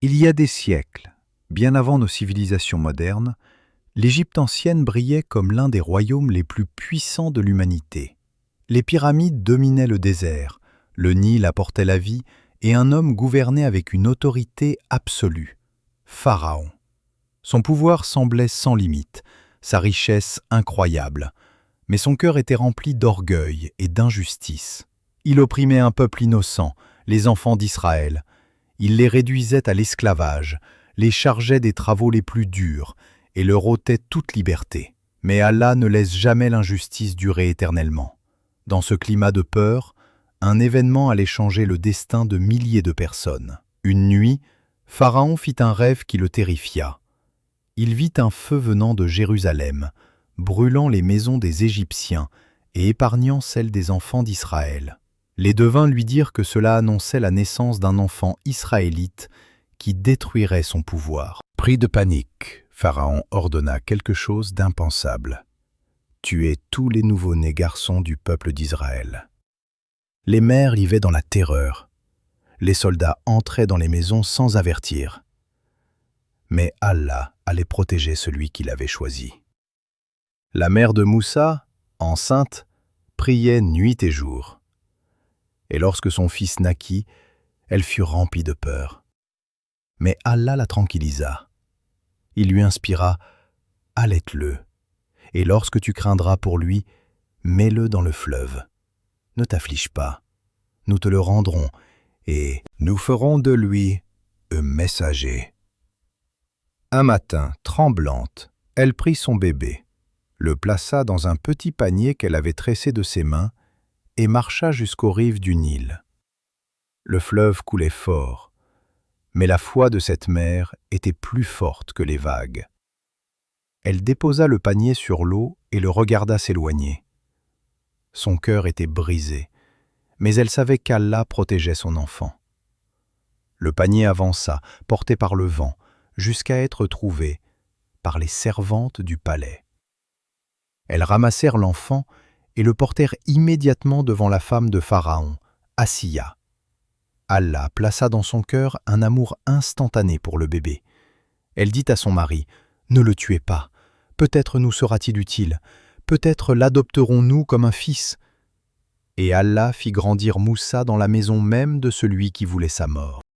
Il y a des siècles, bien avant nos civilisations modernes, l'Égypte ancienne brillait comme l'un des royaumes les plus puissants de l'humanité. Les pyramides dominaient le désert, le Nil apportait la vie et un homme gouvernait avec une autorité absolue, Pharaon. Son pouvoir semblait sans limite, sa richesse incroyable, mais son cœur était rempli d'orgueil et d'injustice. Il opprimait un peuple innocent, les enfants d'Israël. Il les réduisait à l'esclavage, les chargeait des travaux les plus durs et leur ôtait toute liberté. Mais Allah ne laisse jamais l'injustice durer éternellement. Dans ce climat de peur, un événement allait changer le destin de milliers de personnes. Une nuit, Pharaon fit un rêve qui le terrifia. Il vit un feu venant de Jérusalem, brûlant les maisons des Égyptiens et épargnant celles des enfants d'Israël. Les devins lui dirent que cela annonçait la naissance d'un enfant israélite qui détruirait son pouvoir. Pris de panique, Pharaon ordonna quelque chose d'impensable: tuer tous les nouveau-nés garçons du peuple d'Israël. Les mères vivaient dans la terreur. Les soldats entraient dans les maisons sans avertir. Mais Allah allait protéger celui qu'il avait choisi. La mère de Moussa, enceinte, priait nuit et jour. Et lorsque son fils naquit, elle fut remplie de peur. Mais Allah la tranquillisa. Il lui inspira « Allaite-le, et lorsque tu craindras pour lui, mets-le dans le fleuve. Ne t'afflige pas, nous te le rendrons, et nous ferons de lui un messager. » Un matin, tremblante, elle prit son bébé, le plaça dans un petit panier qu'elle avait tressé de ses mains et marcha jusqu'aux rives du Nil. Le fleuve coulait fort, mais la foi de cette mère était plus forte que les vagues. Elle déposa le panier sur l'eau et le regarda s'éloigner. Son cœur était brisé, mais elle savait qu'Allah protégeait son enfant. Le panier avança, porté par le vent, jusqu'à être trouvé par les servantes du palais. Elles ramassèrent l'enfant et le portèrent immédiatement devant la femme de Pharaon, Asiya. Allah plaça dans son cœur un amour instantané pour le bébé. Elle dit à son mari « Ne le tuez pas, peut-être nous sera-t-il utile, peut-être l'adopterons-nous comme un fils. » Et Allah fit grandir Moussa dans la maison même de celui qui voulait sa mort.